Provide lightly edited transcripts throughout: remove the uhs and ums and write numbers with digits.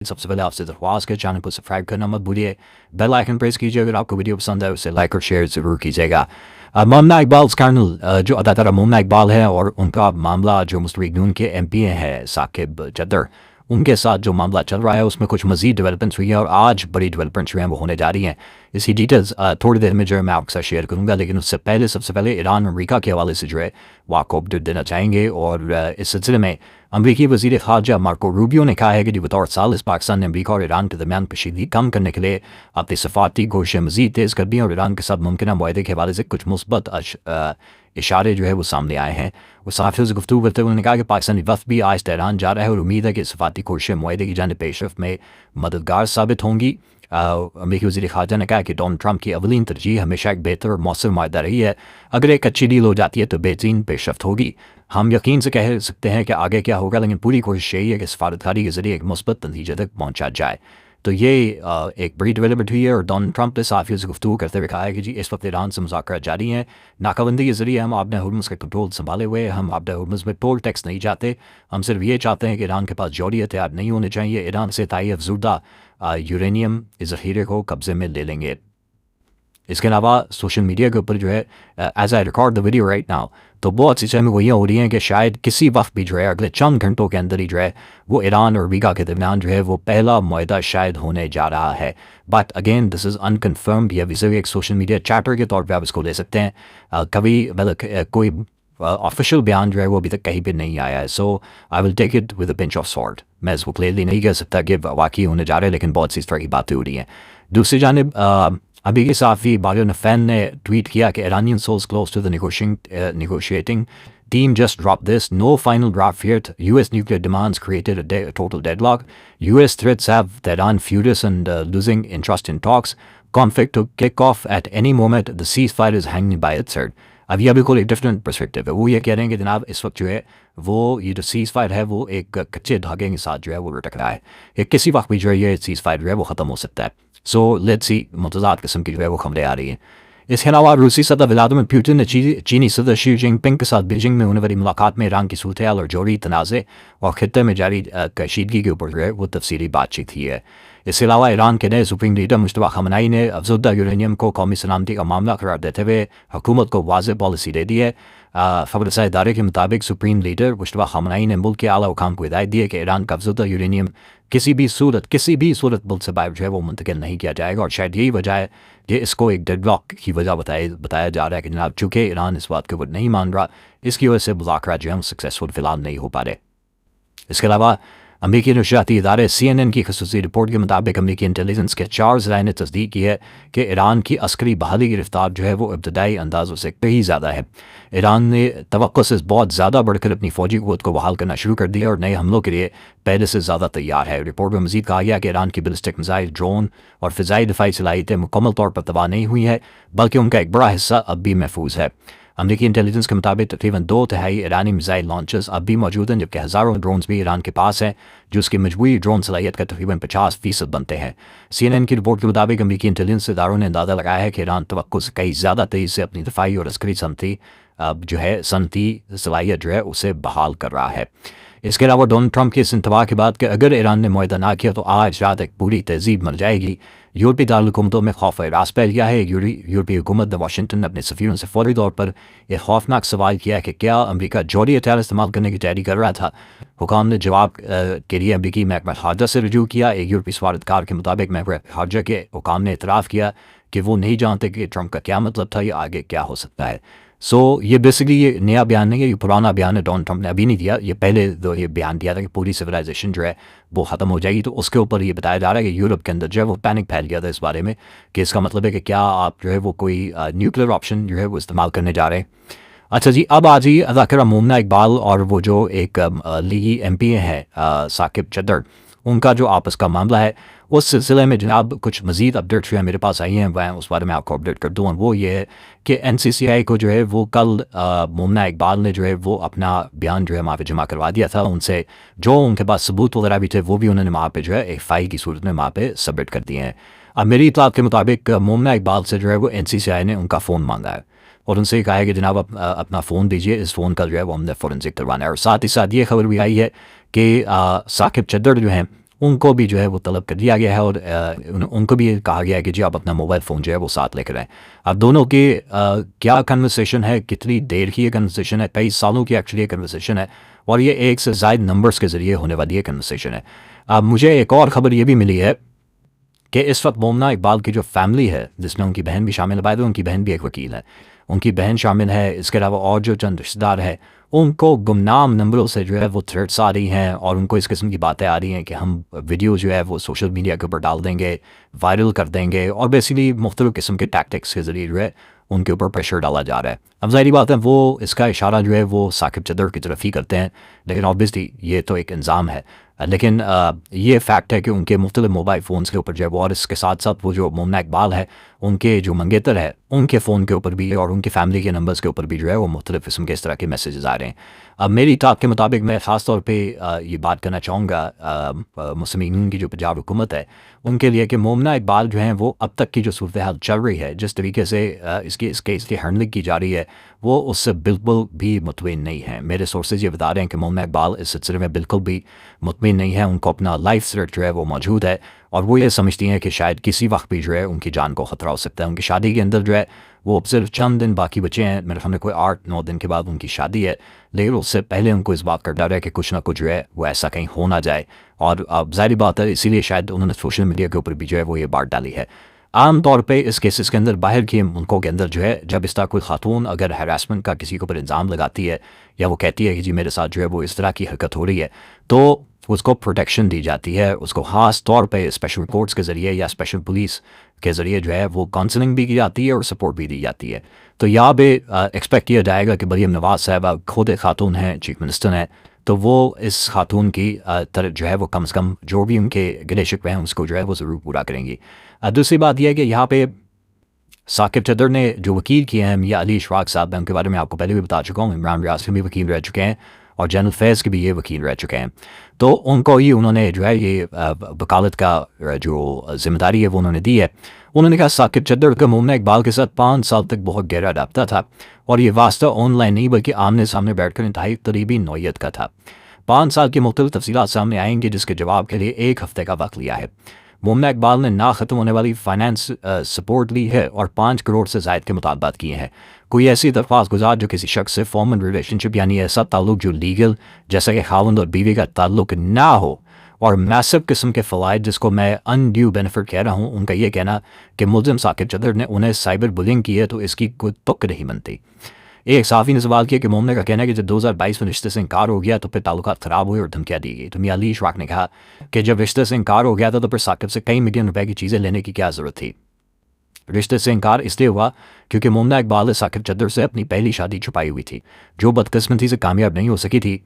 سب سے پہلے آپ سے درخواست کہ چینل کو سبسکرائب کرنا مت بھولیے، بیل آئکن پریس کیجیے، اگر آپ کو ویڈیو پسند ہے اسے لائک اور شیئر ضرور کیجیے گا۔ مومنہ اقبال کرنل جو اداکارہ مومنہ اقبال ہے اور ان کا معاملہ جو مستقل نون کے ایم پی ہیں ثاقب چدر، ان کے ساتھ جو معاملہ چل رہا ہے اس میں کچھ مزید ڈیولپمنٹس ہوئی ہیں اور آج بڑی ڈیولپمنٹس ہوئی ہیں وہ ہونے جا رہی ہیں۔ اس کی ڈیٹیلز تھوڑی دیر میں جو ہے میں آپ کے ساتھ شیئر کروں گا، لیکن اس سے پہلے سب سے پہلے ایران امریکہ کے حوالے سے جو ہے وہ آپ کو اپڈیٹ دینا چاہیں گے۔ اور اس سلسلے میں امریکی وزیر خارجہ مارکو روبیو نے کہا ہے کہ بطور ثالث پاکستان نے امریکہ اور ایران کے درمیان کشیدگی کم کرنے کے لیے اپنی سفارتی کوششیں مزید تیز کر دی ہیں اور ایران کے ساتھ ممکنہ معاہدے کے حوالے سے کچھ مثبت اشارے جو ہے وہ سامنے آئے ہیں۔ وہ صحافیوں سے گفتگو کرتے ہوئے انہوں نے کہا کہ پاکستانی وفد بھی آج تہران جا رہا ہے اور امید ہے کہ سفارتی کوششیں معاہدے کی جانب پیش رفت میں مددگار ثابت ہوں گی۔ امریکی وزیر خارجہ نے کہا کہ ڈونلڈ ٹرمپ کی اولین ترجیح ہمیشہ ایک بہتر اور مؤثر معاہدہ رہی ہے، اگر ایک اچھی ڈیل ہو جاتی ہے تو بہترین پیش رفت ہوگی۔ ہم یقین سے کہہ سکتے ہیں کہ آگے کیا ہوگا، لیکن پوری کوشش یہی ہے کہ سفارتکاری کے ذریعے ایک مثبت نتیجے تک پہنچا جائے۔ تو یہ ایک بڑی ڈیولپمنٹ ہوئی ہے اور ڈونلڈ ٹرمپ نے صحافیوں سے گفتگو کرتے ہوئے کہا ہے کہ جی اس وقت ایران سے مذاکرات جاری ہیں، ناکہ بندی کے ذریعے ہم آبِ ہرمز کا کنٹرول سنبھالے ہوئے، ہم آبِ ہرمز میں ٹول ٹیکس نہیں چاہتے، ہم صرف یہ چاہتے ہیں کہ ایران کے پاس جوہری ہتھیار نہیں ہونے چاہیے، ایران سے تائید افزودہ یورینیم ذخیرے کو قبضے میں لے لیں گے۔ اس کے علاوہ سوشل میڈیا کے اوپر جو ہے as I record the video right now تو بہت سی چیزیں گوئیاں ہو رہی ہیں کہ شاید کسی وقت بھی جو ہے اگلے چند گھنٹوں کے اندر ہی جو ہے وہ ایران اور امریکہ کے درمیان جو ہے وہ پہلا معاہدہ شاید ہونے جا رہا ہے۔ بٹ اگین دس از انکنفرمڈ، یہ ویسے ایک سوشل میڈیا چیٹر کے طور پہ آپ اس کو لے سکتے ہیں، کبھی کوئی آفیشیل بیان جو ہے وہ ابھی تک کہیں پہ نہیں آیا ہے۔ So I will take it with a pinch of salt. میں اس کو کلیئرلی نہیں کہہ سکتا کہ واقعی ہونے جا رہے ہیں، لیکن بہت سی اس طرح کی باتیں ہو رہی ہیں۔ دوسری جانب ابھی کے صحافی باریو نفین نے ٹویٹ کیا کہ Iranian souls close to the negotiating team just dropped this, no final draft yet, US nuclear demands created a total deadlock, US threats have Tehran furious and losing interest in talks, conflict to kick off at any moment, the ceasefire is hanging by its thread۔ اب یہ بالکل ایک different perspective ہے، وہ یہ کہہ رہے ہیں کہ جناب اس وقت جو ہے وہ یہ جو سیز فائر ہے وہ ایک کچے دھاگے کے ساتھ جو ہے وہ لٹک رہا ہے، یہ کسی وقت بھی جو ہے یہ سیز فائر جو ہے وہ ختم ہو سکتا ہے۔ سو لیٹس سی، متضاد قسم کی جو ہے وہ خبریں آ رہی ہیں۔ اس کے علاوہ روسی صدر ولادیمیر پوٹن نے چینی صدر شی جن پنگ کے ساتھ بیجنگ میں ہونے والی ملاقات میں ایران کی صورتحال اور جوہری تنازع اور خطے میں جاری کشیدگی کے اوپر جو ہے وہ تفصیلی بات چیت کی ہے۔ اس کے علاوہ ایران کے نئے سپریم لیڈر مجتبیٰ خامنہئی نے افزودہ یورینیم کو قومی سلامتی کا معاملہ قرار دیتے ہوئے حکومت کو واضح پالیسی دے دی ہے۔ خبر رساں ادارے کے مطابق سپریم لیڈر مجتبیٰ خامنہئی نے ملک کے اعلیٰ حکام کو ہدایت دی ہے کہ ایران کا افزودہ یورینیم کسی بھی صورت ملک سے باہر جو ہے وہ منتقل نہیں کیا جائے گا، اور شاید یہی وجہ ہے کہ اس کو ایک ڈیڈ لاک کی وجہ بتایا جا رہا ہے کہ جناب چونکہ ایران اس بات کے اوپر نہیں مان رہا، اس کی وجہ سے مذاکرات جو ہیں سکسیسفل فی الحال نہیں ہو پا رہے۔ اس کے علاوہ امریکی نشریاتی ادارے CNN کی خصوصی رپورٹ کے مطابق امریکی انٹیلیجنس کے 4 ذرائع نے تصدیق کی ہے کہ ایران کی عسکری بحالی کی رفتار جو ہے وہ ابتدائی اندازوں سے کہیں زیادہ ہے۔ ایران نے توقع سے بہت زیادہ بڑھ کر اپنی فوجی قوت کو بحال کرنا شروع کر دیا اور نئے حملوں کے لیے پہلے سے زیادہ تیار ہے۔ رپورٹ میں مزید کہا گیا کہ ایران کی بیلسٹک میزائل، ڈرون اور فضائی دفاعی صلاحیتیں مکمل طور پر تباہ نہیں ہوئی ہیں، بلکہ ان کا ایک بڑا حصہ اب بھی محفوظ ہے۔ امریکی انٹیلیجنس کے مطابق تقریباً 2/3 ایرانی میزائل لانچرز اب بھی موجود ہیں، جبکہ ہزاروں ڈرونز بھی ایران کے پاس ہیں جو اس کی مجموعی ڈرون صلاحیت کا تقریباً 50% بنتے ہیں۔ CNN کی رپورٹ کے مطابق امریکی انٹیلیجنس اداروں نے اندازہ لگایا ہے کہ ایران توقع سے کئی زیادہ تیزی سے اپنی دفاعی اور عسکری صنعتی صلاحیت جو ہے اسے بحال کر رہا ہے۔ اس کے علاوہ ڈونلڈ ٹرمپ کے اس انتباہ کے بعد کہ اگر ایران نے معاہدہ نہ کیا تو آج رات ایک پوری تہذیب مر جائے گی، یورپی دارالحکومتوں میں خوف راس پھیل گیا ہے۔ یورپی حکومت نے واشنگٹن نے اپنے سفیروں سے فوری طور پر ایک خوفناک سوال کیا کہ کیا امریکہ جوہری ہتھیار استعمال کرنے کی تیاری کر رہا تھا۔ حکام نے جواب کے لیے امریکی محکمہ خارجہ سے رجوع کیا۔ ایک یورپی سفارتکار کے مطابق محکمہ خارجہ کے حکام نے اعتراف کیا کہ وہ نہیں جانتے کہ ٹرمپ کا کیا مطلب تھا یا آگے کیا ہو سکتا ہے۔ سو یہ بیسکلی یہ نیا بیان نہیں ہے، یہ پرانا بیان ہے، ڈونلڈ ٹرمپ نے ابھی نہیں دیا، یہ پہلے یہ بیان دیا تھا کہ پوری سویلائزیشن جو ہے وہ ختم ہو جائے گی، تو اس کے اوپر یہ بتایا جا رہا ہے کہ یورپ کے اندر جو ہے وہ پینک پھیل گیا تھا اس بارے میں کہ اس کا مطلب ہے کہ کیا آپ جو ہے وہ کوئی نیوکلیر آپشن جو ہے وہ استعمال کرنے جا رہے ہیں۔ اچھا جی، اب آج ہی اداکارہ مومنہ اقبال اور وہ جو ایک لیگی ایم پی ہیں ثاقب چدر، ان کا جو آپس کا معاملہ ہے اس سلسلے میں جناب کچھ مزید اپڈیٹس جو ہیں میرے پاس آئی ہیں، میں اس بارے میں آپ کو اپڈیٹ کر دوں، اور وہ یہ ہے کہ NCCI کو جو ہے وہ کل مومنہ اقبال نے جو ہے وہ اپنا بیان جو ہے وہاں پہ جمع کروا دیا تھا، ان سے جو ان کے پاس ثبوت وغیرہ بھی تھے وہ بھی انہوں نے وہاں پہ جو ہے ایک فائل کی صورت میں وہاں پہ سبمٹ کر دیے ہیں۔ اب میری اطلاعات کے مطابق مومنہ اقبال سے جو ہے وہ NCCI نے ان کا فون مانگا ہے اور ان سے یہ کہا ہے کہ جناب اپنا فون دیجئے، اس فون کا جو ہے وہ ہم نے فورنزک کروانا ہے۔ اور ساتھ ہی ساتھ یہ خبر بھی آئی ہے کہ ثاقب چدر جو ہیں ان کو بھی جو ہے وہ طلب کر دیا گیا ہے اور ان کو بھی کہا گیا ہے کہ جی آپ اپنا موبائل فون جو ہے وہ ساتھ لے کر آئیں. اب دونوں کی کیا کنورسیشن ہے, کتنی دیر کی یہ کنورسیشن ہے, کئی سالوں کی ایکچولی یہ کنورسیشن ہے, اور یہ ایک سے زائد نمبرز کے ذریعے ہونے والی یہ کنورسیشن ہے. اب مجھے ایک اور خبر یہ بھی ملی ہے کہ اس وقت مومنہ اقبال کی جو فیملی ہے, جس میں ان کی بہن بھی شامل ہے, باید ان کی بہن بھی ایک وکیل ہے, ان کی بہن شامل ہے, اس کے علاوہ اور جو چند رشتہ دار ہے, ان کو گمنام نمبروں سے جو ہے وہ تھریٹس آ رہی ہیں, اور ان کو اس قسم کی باتیں آ رہی ہیں کہ ہم ویڈیو جو ہے وہ سوشل میڈیا کے اوپر ڈال دیں گے, وائرل کر دیں گے, اور بیسیکلی مختلف قسم کے ٹیکٹکس کے ذریعے جو ہے ان کے اوپر پریشر ڈالا جا رہا ہے. اب ظاہری بات ہے وہ اس کا اشارہ جو ہے وہ ثاقب چدر کی طرف ہی کرتے ہیں, لیکن آبویسلی یہ تو ایک الزام ہے, لیکن یہ فیکٹ ہے کہ ان کے مختلف موبائل فونز کے اوپر جو ہے وہ, اور اس کے ساتھ ساتھ وہ جو مومنہ اقبال ہے ان کے جو منگیتر ہے ان کے فون کے اوپر بھی اور ان کی فیملی کے نمبرز کے اوپر بھی جو ہے وہ مختلف قسم کے اس طرح کے میسیجز آ رہے ہیں. اب میری اطلاعات کے مطابق میں خاص طور پہ یہ بات کرنا چاہوں گا مسلمین کی جو پنجاب حکومت ہے ان کے لیے کہ مومنہ اقبال جو ہیں وہ اب تک کی جو صورتحال چل رہی ہے, جس طریقے سے اس کیس کی ہینڈلنگ کی جا رہی ہے, وہ اس سے بالکل بھی مطمئن نہیں ہیں. میرے سورسز یہ بتا رہے ہیں کہ مومنہ اقبال اس سلسلے میں بالکل بھی مطمئن نہیں ہے, ان کو اپنا لائف تھریٹ جو ہے وہ موجود ہے, اور وہ یہ سمجھتی ہیں کہ شاید کسی وقت بھی جو ہے ان کی جان کو خطرہ ہو سکتا ہے. ان کی شادی کے اندر جو ہے وہ صرف چند دن باقی بچے ہیں, میرے سامنے کوئی 8-9 دن کے بعد ان کی شادی ہے, لیکن اس سے پہلے ان کو اس بات کا ڈر ہے کہ کچھ نہ کچھ جو ہے وہ ایسا کہیں ہو نہ جائے, اور اب ظاہری بات ہے اسی لیے شاید انہوں نے سوشل میڈیا کے اوپر بھی جو ہے وہ یہ بات ڈالی ہے. عام طور پہ اس کیسز کے اندر باہر کے ملکوں کے اندر جو ہے جب اس طرح کوئی خاتون اگر ہراسمنٹ کا کسی کے اوپر الزام لگاتی ہے یا وہ کہتی ہے کہ جی میرے ساتھ جو ہے وہ اس طرح کی حرکت ہو رہی ہے, تو اس کو پروٹیکشن دی جاتی ہے, اس کو خاص طور پہ اسپیشل کورٹس کے ذریعے یا اسپیشل پولیس کے ذریعے جو ہے وہ کاؤنسلنگ بھی کی جاتی ہے اور سپورٹ بھی دی جاتی ہے. تو یہاں پہ ایکسپیکٹ کیا جائے گا کہ مریم نواز صاحبہ خود خاتون ہیں, چیف منسٹر ہیں, تو وہ اس خاتون کی طرف جو ہے وہ کم از کم جو بھی ان کے گلے شکوے ہیں اس کو جو ہے وہ ضرور پورا کریں گی. دوسری بات یہ ہے کہ یہاں پہ ثاقب چدر نے جو وکیل کیے ہیں یا علی اشفاق صاحب, میں ان کے بارے میں آپ کو پہلے بھی بتا چکا ہوں, عمران ریاض کے بھی وکیل رہ چکے ہیں اور جنرل فیض کے بھی یہ وکیل رہ چکے ہیں, تو ان کو ہی انہوں نے جو ہے یہ وکالت کا جو ذمہ داری ہے وہ انہوں نے دی ہے. انہوں نے کہا ثاقب چدر کا مومنہ اقبال کے ساتھ 5 سال تک بہت گہرا رابطہ تھا, اور یہ واسطہ آن لائن نہیں بلکہ آمنے سامنے بیٹھ کر انتہائی قریبی نوعیت کا تھا. 5 سال کی مختلف تفصیلات سامنے آئیں گی جس کے جواب کے لیے 1 ہفتے کا وقت لیا ہے. مومنہ اقبال نے نہ ختم ہونے والی فائنانس سپورٹ لی ہے اور 5 کروڑ سے زائد کے مطالبات کیے ہیں. کوئی ایسی درخواست گزار جو کسی شخص سے فارمل ریلیشن شپ یعنی ایسا تعلق جو لیگل جیسا کہ خاوند اور بیوی کا تعلق نہ ہو, اور میسب قسم کے فوائد جس کو میں انڈیو بینیفٹ کہہ رہا ہوں, ان کا یہ کہنا کہ ملزم ثاقب چدر نے انہیں سائبر بلنگ کی ہے تو اس کی کوئی تک نہیں بنتی. ایک صحافی نے سوال کیا کہ مومنہ کا کہنا ہے کہ جب 2022 میں رشتے سے انکار ہو گیا تو پھر تعلقات خراب ہوئے اور دھمکیاں دی گئی. تو میاں علی اشفاق نے کہا کہ جب رشتے سے انکار ہو گیا تھا تو پھر ثاقب سے کئی ملین روپے کی چیزیں لینے کی کیا ضرورت تھی. رشتے سے انکار اس لیے ہوا کیونکہ مومنہ اقبال نے ثاقب چدر سے اپنی پہلی شادی چھپائی ہوئی تھی جو بدقسمتی سے کامیاب نہیں ہو سکی تھی.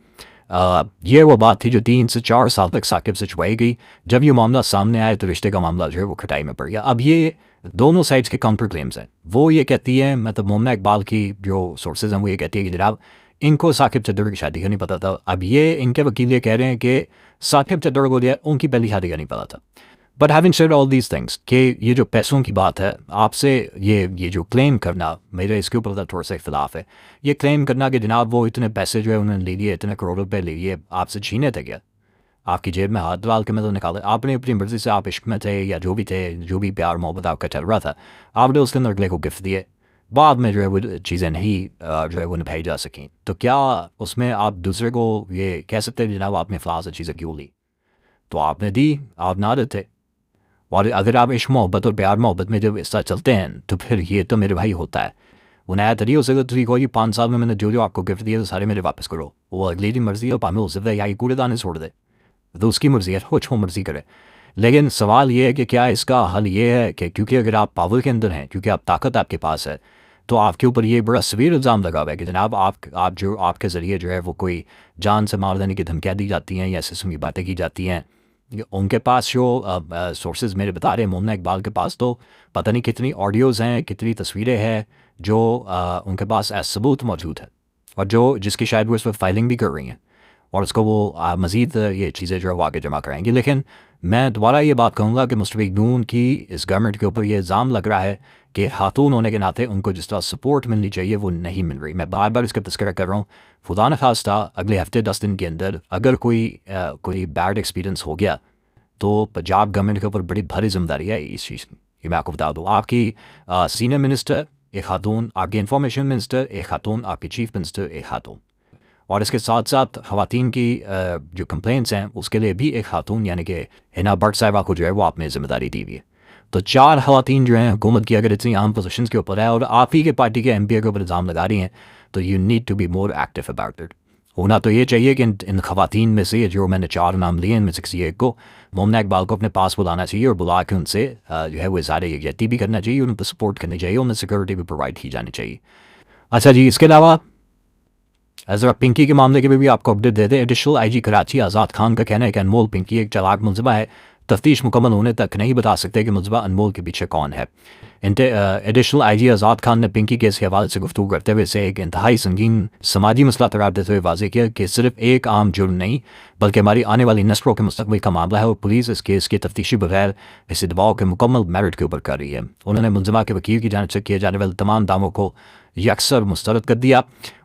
یہ وہ بات تھی جو 3 سے 4 سال تک ثاقب سے چھپائی گئی. جب یہ معاملہ سامنے آیا تو رشتے کا معاملہ جو ہے وہ کھٹائی میں پڑ گیا. اب یہ دونوں سائڈز کے کاؤنٹر کلیمز ہیں. وہ یہ کہتی ہیں, مطلب مومنہ اقبال کی جو سورسز ہیں وہ یہ کہتی ہے کہ جناب ان کو ثاقب چدر کی شادی کا نہیں پتا تھا. اب یہ ان کے وکیل یہ کہہ رہے ہیں کہ ثاقب چدر کو ان کی پہلی شادی کا نہیں پتا تھا. But having said all these things کہ یہ جو پیسوں کی بات ہے, آپ سے یہ جو کلیم کرنا, میرے اس کے اوپر تھوڑا سا اختلاف ہے. یہ کلیم کرنا کہ جناب وہ اتنے پیسے جو ہے انہوں نے لے لیے, اتنے کروڑ روپے لے لیے, آپ سے چھینے تھے کیا؟ آپ کی جیب میں ہاتھ ڈال کے میں تو نکالے, آپ نے اپنی مرضی سے, آپ عشق میں تھے یا جو بھی تھے, جو بھی پیار محبت آپ کا چل رہا تھا, آپ نے اس کے اندر اگلے کو گفٹ دیے, بعد میں جو ہے وہ چیزیں نہیں جو ہے وہ نبھائی جا سکیں. تو کیا اس میں آپ دوسرے کو یہ کہہ سکتے ہیں جناب آپ نے فلاں سے چیزیں کیوں لی؟ تو آپ نے دی, آپ نہ دیتے. اور اگر آپ عشق محبت اور پیار محبت میں جب اس طرح چلتے ہیں تو پھر یہ تو میرے بھائی ہوتا ہے. وہ نیا طریقہ ہو سکتا ہے تھی کوئی 5 سال میں نے جو آپ کو گفٹ دیا تو سارے میرے واپس کرو. وہ اگلی دی مرضی ہے, پامل ہو سکتا ہے یا یہ کوڑے دانے چھوڑ دے, تو اس کی مرضی ہے, وہ جو مرضی کرے. لیکن سوال یہ ہے کہ کیا اس کا حل یہ ہے کہ کیونکہ اگر آپ پاور کے اندر ہیں, کیونکہ آپ طاقت آپ کے پاس ہے, تو آپ کے اوپر یہ بڑا سویر الزام لگا ہوا ہے کہ جناب آپ کے ذریعے جو ہے وہ کوئی جان سے مار دینے کی دھمکیاں دی جاتی ہیں یا ایسی قسم کی باتیں کی جاتی ہیں. ان کے پاس جو سورسز میرے بتا رہے ہیں, مومنہ اقبال کے پاس تو پتہ نہیں کتنی آڈیوز ہیں, کتنی تصویریں ہیں جو ان کے پاس ایز ثبوت موجود ہے, اور جس کی شاید وہ اس وقت فائلنگ بھی کر رہی ہیں, اور اس کو وہ مزید یہ چیزیں جو ہے وہ آگے جمع کرائیں گی. لیکن میں دوبارہ یہ بات کہوں گا کہ مشتبہ نون کی اس گورنمنٹ کے اوپر یہ الزام لگ رہا ہے کہ خاتون ہونے کے ناطے ان کو جس طرح سپورٹ ملنی چاہیے وہ نہیں مل رہی. میں بار بار اس کا تذکرہ کر رہا ہوں, خدا نخواستہ اگلے ہفتے 10 دن کے اندر اگر کوئی بیڈ ایکسپیرینس ہو گیا تو پنجاب گورنمنٹ کے اوپر بڑی بھاری ذمہ داری ہے اس چیز کی. یہ میں آپ کو بتا دوں, آپ کی سینئر منسٹر ایک خاتون, آپ کی انفارمیشن منسٹر ایک خاتون, آپ کی چیف منسٹر ایک خاتون, اور اس کے ساتھ ساتھ خواتین کی جو کمپلینٹس ہیں اس کے لیے بھی ایک خاتون یعنی کہ حنا بٹ صاحبہ کو جو ہے وہ آپ نے ذمہ داری دی ہوئی ہے. تو 4 خواتین جو ہیں حکومت کی اگر اتنی عام پوزیشنز کے اوپر ہے اور آپ ہی کے پارٹی کے ایم پی کے اوپر الزام لگا رہی ہیں, تو you need to be more active about it. ہونا تو یہ چاہیے کہ ان خواتین میں سے جو میں نے 4 نام لیے ان میں سے کسی ایک کو مومنہ اقبال کو اپنے پاس بلانا چاہیے اور بلا کے ان سے جو ہے وہ اظہار یکجہتی بھی کرنا چاہیے, ان کو سپورٹ کرنی چاہیے, انہیں سیکورٹی بھی پرووائڈ کی جانی چاہیے. اچھا جی, اس کے علاوہ ذرا پنکی کے معاملے کے بھی آپ کو اپڈیٹ دیتے ہیں. ایڈیشنل آئی جی کراچی آزاد خان کا کہنا ہے کہ انمول پنکی ایک چالاک ملزمہ ہے, تفتیش مکمل ہونے تک نہیں بتا سکتے کہ ملزمہ انمول کے پیچھے کون ہے. ایڈیشنل آئی جی آزاد خان نے پنکی کیس کے حوالے سے گفتگو کرتے ہوئے اسے ایک انتہائی سنگین سماجی مسئلہ قرار دیتے ہوئے واضح کیا کہ صرف ایک عام جرم نہیں بلکہ ہماری آنے والی نسلوں کے مستقبل کا معاملہ ہے, اور پولیس اس کیس کی تفتیشی بغیر اسے دباؤ کے مکمل میرٹ کے اوپر کر رہی ہے. انہوں نے ملزمہ کے وکیل کی جانب سے کیے جانے والے تمام دعووں کو یکسر مسترد کر دیا.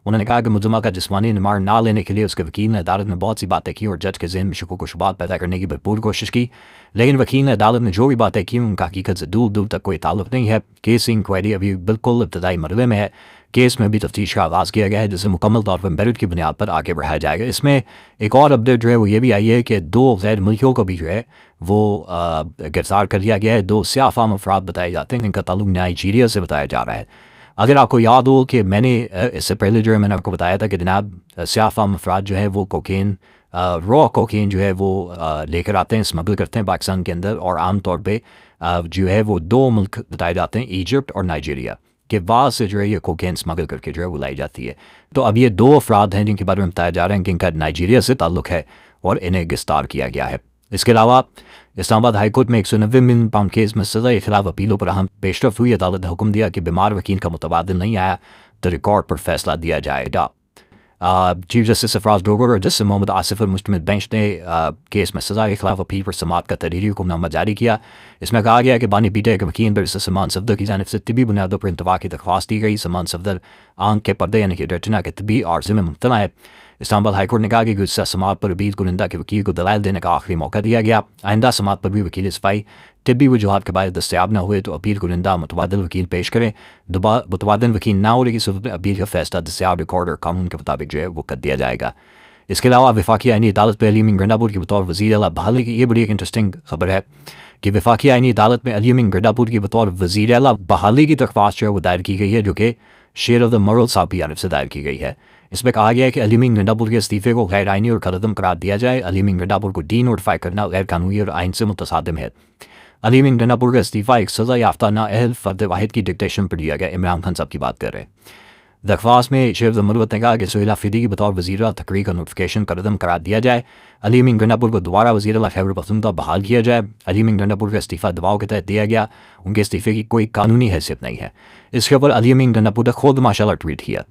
انہوں نے کہا کہ ملزمہ کا جسمانی نمار نہ لینے کے لیے اس کے وکیل نے عدالت میں بہت سی باتیں کی اور جج کے ذہن میں شکوک و شبہات پیدا کرنے کی بھرپور کوشش کی, لیکن وکیل نے عدالت میں جو بھی باتیں کی ان کا حقیقت سے دور دور تک کوئی تعلق نہیں ہے. کیس انکوائری ابھی بالکل ابتدائی مرحلے میں ہے. کیس میں بھی تفتیش کا آغاز کیا گیا ہے جسے مکمل طور پر میرٹ کی بنیاد پر آگے بڑھایا جائے گا. اس میں ایک اور اپڈیٹ جو ہے وہ یہ بھی آئی ہے کہ 2 غیر ملکیوں کو بھی جو ہے وہ گرفتار کر لیا گیا ہے. 2 سیاہ فام افراد بتائے جاتے ہیں جن کا تعلق نائجیریا سے بتایا جا رہا ہے. اگر آپ کو یاد ہو کہ میں نے اس سے پہلے جو ہے میں نے آپ کو بتایا تھا کہ جناب سیاہ فام افراد جو ہے وہ کوکین را کوکین جو ہے وہ لے کر آتے ہیں, اسمگل کرتے ہیں پاکستان کے اندر, اور عام طور پہ جو ہے وہ 2 ملک بتائے جاتے ہیں, ایجپٹ اور نائجیریا کے بعد سے جو ہے یہ کوکین اسمگل کر کے جو ہے وہ لائی جاتی ہے. تو اب یہ 2 افراد ہیں جن کے بارے میں بتایا جا رہا ہے کہ ان کا نائجیریا سے تعلق ہے اور انہیں گرفتار کیا گیا ہے. اس کے علاوہ اسلام آباد ہائی کورٹ میں 190 ملین پاؤنڈ کیس میں سزا کے خلاف اپیلوں پر اہم پیش رفت ہوئی. عدالت نے حکم دیا کہ بیمار وکیل کا متبادل نہیں آیا تو ریکارڈ پر فیصلہ دیا جائے گا. چیف جسٹس افراز ڈوگر اور جسٹس محمد آصف پر مشتمل بینچ نے کیس میں سزا کے خلاف اپیل پر سماعت کا تحریری حکم نامہ جاری کیا. اس میں کہا گیا کہ بانی پی ٹی آئی کے وکیل بیرسٹر سلمان صفدر کی جانب سے طبی بنیادوں پر انتباہ کی درخواست دی گئی. سلمان صفدر آنکھ کے پردے یعنی کہ ریٹنا کے طبی عارضے میں مبتلا ہے. اسلام آباد ہائی کورٹ نے کہا کہ گزشتہ سماعت پر اپیل کنندہ کے وکیل کو دلائل دینے کا آخری موقع دیا گیا. آئندہ سماعت پر بھی وکیل صفائی طبی وجوہات کے باعث دستیاب نہ ہوئے تو اپیل کنندہ متبادل وکیل پیش کریں. متبادل وکیل نہ ہونے کی صورت میں اپیل کا فیصلہ دستیاب ریکارڈ اور قانون کے مطابق جو ہے وہ کر دیا جائے گا. اس کے علاوہ وفاقی آئینی عدالت میں علی امین گنڈا-پور کی بطور وزیر اعلیٰ بحالی کی, یہ بڑی ایک انٹرسٹنگ خبر ہے کہ وفاقی آئینی عدالت میں علی امین گنڈا-پور کی بطور وزیر اعلیٰ بحالی کی درخواست جو ہے وہ دائر کی گئی ہے, جو کہ شیئر آف دا مرل صاحب کی جانب سے دائر کی گئی ہے. اس میں کہا گیا ہے کہ علی امین گنڈا-پور کے استعفے کو غیر آئینی اور قلعدم قرار دیا جائے. علی امین گنڈا-پور کو ڈی نوٹیفائی کرنا غیر قانونی اور آئین سے متصادم ہے. علی امین گنڈا-پور کا استعفیٰ ایک سزا یافتہ نااہل فرد واحد کی ڈکٹیشن پر دیا گیا. عمران خان صاحب کی بات کر رہے ہیں. درخواست میں شیخ المروت نے کہا کہ سہیل آفریدی کی بطور وزیر اعلیٰ تقرری کا نوٹیفیکیشن قلعدم قرار دیا جائے. علی امین گنڈا-پور کو دوبارہ وزیر اعلیٰ خیبر پختونخوا بحال کیا جائے. علی امین گنڈا-پور کا استعفیٰ دباؤ کے تحت دیا گیا, ان کے استعفے کی کوئی قانونی حیثیت نہیں ہے. اس کے اوپر علی امین گنڈا-پور نے خود ماشاء اللہ ٹویٹ کیا.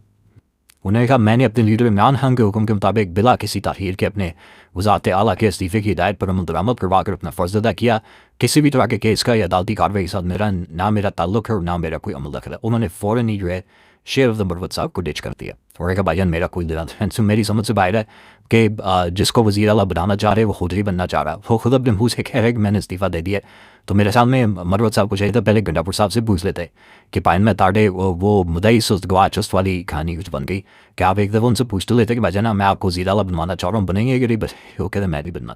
انہوں نے کہا میں نے اپنے لیڈر عمران خان کے حکم کے مطابق بلا کسی تاخیر کے اپنے وزارت اعلیٰ کے استعفے کی ہدایت پر عمل درآمد کروا کر اپنا فرض ادا کیا. کسی بھی طرح کے کیس کا یا عدالتی کارروائی کے ساتھ نہ میرا تعلق ہے اور نہ میرا کوئی عمل دخل ہے. انہوں نے فوراً ہی جو ہے شیئر آف دا مروت صاحب کو ڈچ کر دیا اور کہا بھائی جان میرا کوئی ڈیفینس میری سمجھ سے باہر ہے کہ جس کو وزیر اعلیٰ بنانا چاہ رہے وہ خود ہی بننا چاہ رہا ہے. وہ خود اپنے منہ سے کہہ رہے کہ میں نے استعفیٰ دے دیا. تو میرے سامنے مروت صاحب کو چاہیے تھا پہلے گنڈا-پور صاحب سے پوچھ لیتے کہ پائن میں تاڑے وہ مدعی سست گواہ چست والی کہانی کچھ بن گئی کہ آپ ایک دفعہ ان سے پوچھتے لیتے کہ بھائی جان میں آپ کو وزیر اعلیٰ بنوانا چاہ رہا ہوں, بنیں گے کہ نہیں؟ بس وہ کہتے ہیں میں نہیں بننا.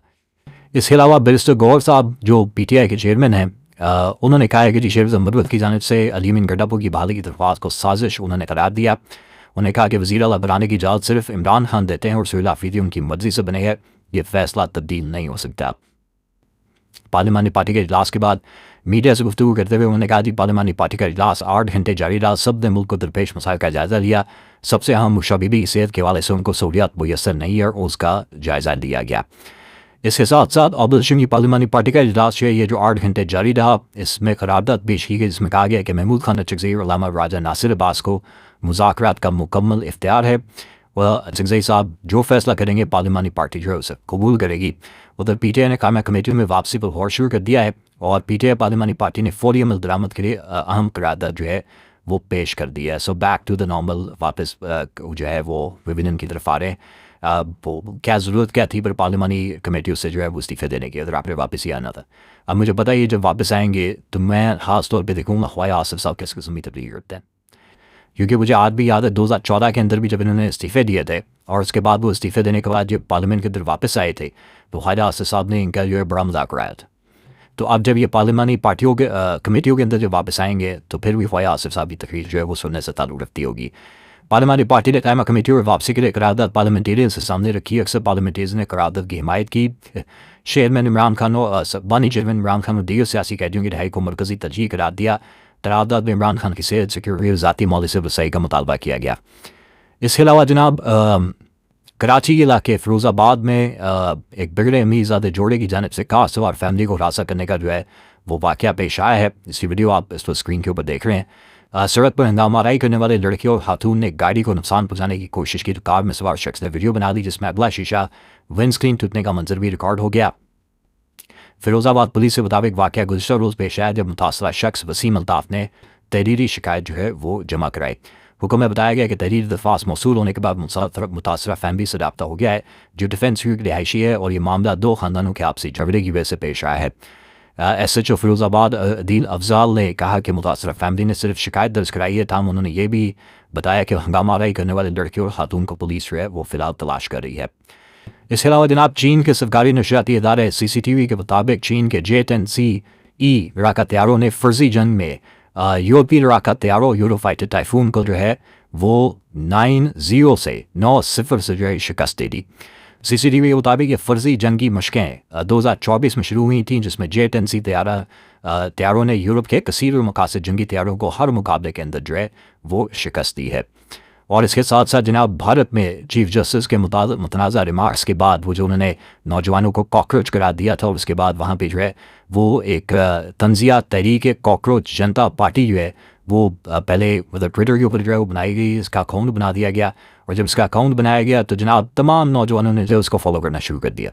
اس کے علاوہ بیرسٹر گور صاحب جو پی ٹی آئی کے چیئرمین ہیں, انہوں نے کہا ہے کہ جی شیخ مروت کی جانب سے علی امین گنڈا-پور کی بحالی کی درخواست کو سازش انہوں نے قرار دیا. انہوں نے کہا کہ وزیر اعلیٰ بنانے کی اجازت صرف عمران خان دیتے ہیں اور سہیل آفریدی ان کی مرضی سے بنے ہے. یہ فیصلہ تبدیل نہیں ہو سکتا. پارلیمانی پارٹی کے اجلاس کے بعد میڈیا سے گفتگو کرتے ہوئے انہوں نے کہا کہ پارلیمانی پارٹی کا اجلاس 8 گھنٹے جاری رہا. سب نے ملک کو درپیش مسائل کا جائزہ لیا. سب سے اہم مشابہی صحت کے حوالے سے ان کو سہولیات میسر نہیں ہے اور اس کا جائزہ لیا گیا. اس کے ساتھ ساتھ اپوزیشن کی پارلیمانی پارٹی کا اجلاس ہے یہ جو 8 گھنٹے جاری رہا, اس میں قرارداد پیش کی گئی جس میں کہا گیا کہ محمود خان اچکزئی اور علامہ راجہ ناصر عباس کو مذاکرات کا مکمل اختیار ہے. وہ اچکزئی صاحب جو فیصلہ کریں گے پارلیمانی پارٹی جو ہے اسے قبول کرے گی. ادھر پی ٹی آئی نے قائمہ کمیٹی میں واپسی پر غور شروع کر دیا ہے اور پی ٹی آئی پارلیمانی پارٹی نے فوری عمل درآمد کے لیے اہم قرارداد جو ہے وہ پیش کر دیا ہے. So back to the normal, واپس جو ہے وہ ریویژن کی طرف آ رہے ہیں. کیا ضرورت کیا تھی پر پارلیمانی کمیٹیوں سے جو ہے وہ استعفے دینے کی، اگر آپ نے واپس ہی آنا تھا. اب مجھے پتہ ہے جب واپس آئیں گے تو میں خاص طور پہ دیکھوں گا خواجہ آصف صاحب کس قسم کی تبلیغ کرتے ہیں، کیونکہ مجھے آج بھی یاد ہے 2014 کے اندر بھی جب انہوں نے استعفے دیے تھے اور اس کے بعد وہ استعفے دینے کے بعد جب پارلیمنٹ کے اندر واپس آئے تھے تو خواجہ آصف صاحب نے ان کا جو ہے بڑا مذاق اڑایا تھا. تو اب جب یہ پارلیمانی پارٹیوں کے کمیٹیوں کے اندر جب واپس آئیں گے تو پھر بھی خواجہ آصف صاحب کی تقریر جو ہے وہ سننے سے تعلق رکھتی ہوگی. پارلیمانی پارٹی نے قائمہ کمیٹی اور واپسی کے لیے قرارداد پارلیمنٹیرین سے سامنے رکھی. اکثر پارلیمنٹیرین نے قرارداد کی حمایت کی. چیئرمین عمران خان بانی چیئرمین عمران خان اور دیگر سیاسی قیدیوں کی رہائی کو مرکزی ترجیح قرار دیا. قرارداد میں عمران خان کی صحت، سیکورٹی اور ذاتی مالی سے رسائی کا مطالبہ کیا گیا. اس کے علاوہ جناب کراچی کے علاقے فیروز آباد میں ایک بگڑے امیر زادہ جوڑے کی جانب سے کار سوار فیملی کو ہراساں کرنے کا جو ہے وہ واقعہ پیش آیا ہے. اس کی ویڈیو آپ اس پر اسکرین کے اوپر دیکھ رہے ہیں. سڑک پر ہنگامہ آرائی کرنے والے لڑکے اور خاتون نے گاڑی کو نقصان پہنچانے کی کوشش کی تو کار میں سوار شخص نے ویڈیو بنا دی جس میں اگلا شیشہ ونڈ اسکرین ٹوٹنے کا منظر بھی ریکارڈ ہو گیا. فیروز آباد پولیس کے مطابق واقعہ گزشتہ روز پیش آیا جب متاثرہ شخص وسیم الطاف نے تحریری شکایت جو ہے وہ جمع کرائی. حکم میں بتایا گیا کہ تحریری درخواست موصول ہونے کے بعد متاثرہ فیملی سے رابطہ ہو گیا ہے جو ڈیفینس کی رہائشی ہے اور یہ معاملہ دو خاندانوں کے آپسی جھگڑے کی وجہ سے پیش آیا ہے. ایس ایچ او فیروز آباد عدیل افضال نے کہا کہ متاثرہ فیملی نے صرف شکایت درج کرائی ہے، تاہم انہوں نے یہ بھی بتایا کہ ہنگامہ آرائی کرنے والے لڑکے اور خاتون کو پولیس جو ہے وہ فی الحال تلاش کر رہی ہے. اس کے علاوہ جناب چین کے سرکاری نشریاتی ادارے CCTV کے مطابق چین کے J-10C لڑاکا طیاروں نے فرضی جنگ میں یورپی لڑاکا طیاروں یورو فائٹر ٹائفون کو جو ہے وہ 9-0 سے جو ہے شکست دے دی. CCTV کے مطابق یہ فرضی جنگی مشقیں 2024 میں شروع ہوئی تھیں جس میں J-10C طیاروں نے یورپ کے کثیر المقاصد جنگی طیاروں کو ہر مقابلے کے اندر جو ہے وہ شکست دی ہے. اور اس کے ساتھ ساتھ جناب بھارت میں چیف جسٹس کے متنازع ریمارکس کے بعد وہ جو انہوں نے نوجوانوں کو کاکروچ قرار دیا تھا اور اس کے بعد وہاں پہ جو ہے وہ ایک تنزیہ تحریک کاکروچ جنتا پارٹی جو ہے وہ پہلے مطلب ٹویٹر کے اوپر جو ہے وہ بنائی گئی، اس کا اکاؤنٹ بنا دیا گیا اور جب اس کا اکاؤنٹ بنایا گیا تو جناب تمام نوجوانوں نے جو اس کو فالو کرنا شروع کر دیا.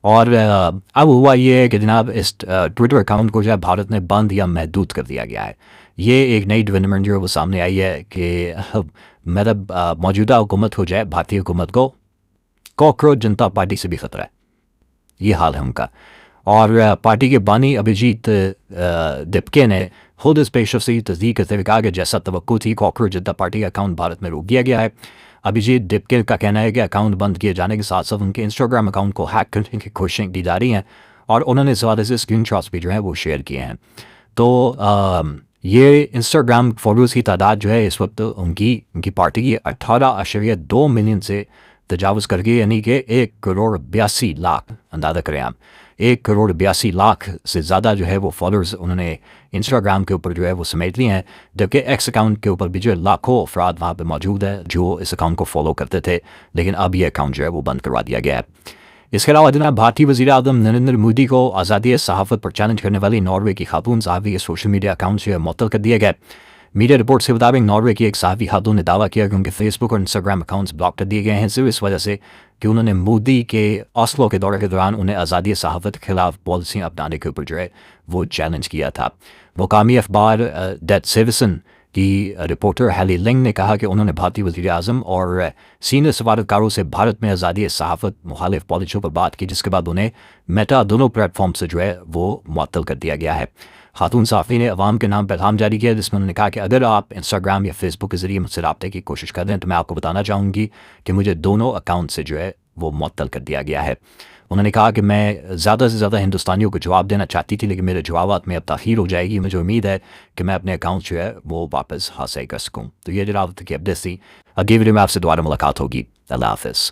اور اب ہوا یہ ہے کہ جناب اس ٹویٹر اکاؤنٹ کو جو ہے بھارت نے بند یا محدود کر دیا گیا ہے. یہ ایک نئی ڈیولپمنٹ جو ہے وہ سامنے آئی ہے کہ مطلب موجودہ حکومت ہو جائے بھارتی حکومت کو کاکروچ جنتا پارٹی سے بھی خطرہ ہے، یہ حال ہے ان کا. اور پارٹی کے بانی ابھیجیت دپکے نے خود اس پیش رفت سے تصدیق کرتے ہوئے کہا کہ جیسا توقع تھی کاکروچ جنتا پارٹی کا اکاؤنٹ بھارت میں روک دیا گیا ہے. ابھیجیت دپکے کا کہنا ہے کہ اکاؤنٹ بند کیے جانے کے ساتھ ساتھ ان کے انسٹاگرام اکاؤنٹ کو ہیک کرنے کی کوششیں کی جا رہی ہیں اور انہوں نے اس حوالے سے اسکرین شاٹس بھی جو ہیں وہ شیئر کیے ہیں. تو یہ انسٹاگرام فالوورز کی تعداد جو ہے اس وقت ان کی پارٹی کی 18.2 ملین سے تجاوز کر گئی، یعنی کہ 1.82 اندازہ کریں آپ 1.82 سے زیادہ جو ہے وہ فالوورز انہوں نے انسٹاگرام کے اوپر جو ہے وہ سمیٹ لی ہیں، جبکہ ایکس اکاؤنٹ کے اوپر بھی جو ہے لاکھوں افراد وہاں پہ موجود ہے جو اس اکاؤنٹ کو فالو کرتے تھے، لیکن اب یہ اکاؤنٹ جو ہے وہ بند کروا دیا گیا ہے. اس کے علاوہ جناب بھارتی وزیر اعظم نریندر مودی کو آزادی صحافت پر چیلنج کرنے والی ناروے کی خاتون صحافی کے سوشل میڈیا اکاؤنٹ سے معطل کر دیے گئے. میڈیا رپورٹ کے مطابق ناروے کی ایک صحافی خاتون نے دعویٰ کیا کہ ان کے فیس بک اور انسٹاگرام اکاؤنٹس بلاک کر دیے گئے ہیں صرف اس وجہ سے کہ انہوں نے مودی کے آسلو کے دورے کے دوران انہیں آزادی صحافت کے خلاف پالیسیاں اپنانے کے اوپر جو ہے وہ چیلنج کیا تھا. مقامی اخبار ڈیٹ سیوسن کی رپورٹر ہیلی لنگ نے کہا کہ انہوں نے بھارتی وزیر اعظم اور سینئر سفارتکاروں سے بھارت میں آزادی صحافت مخالف پالیسیوں پر بات کی، جس کے بعد انہیں میٹا دونوں پلیٹ فارم سے جو ہے وہ معطل کر دیا گیا ہے. خاتون صحافی نے عوام کے نام پیغام جاری کیا جس میں انہوں نے کہا کہ اگر آپ انسٹاگرام یا فیس بک کے ذریعے مجھ سے رابطے کی کوشش کر دیں تو میں آپ کو بتانا چاہوں گی کہ مجھے دونوں اکاؤنٹ سے جو ہے وہ معطل کر دیا گیا ہے. انہوں نے کہا کہ میں زیادہ سے زیادہ ہندوستانیوں کو جواب دینا چاہتی تھی لیکن میرے جوابات میں اب تاخیر ہو جائے گی، مجھے امید ہے کہ میں اپنے اکاؤنٹ جو ہے وہ واپس حاصل کر سکوں. تو یہ جناب کی اپڈیٹ تھی. اگلی ویڈیو میں آپ سے دوبارہ ملاقات ہوگی. اللہ حافظ.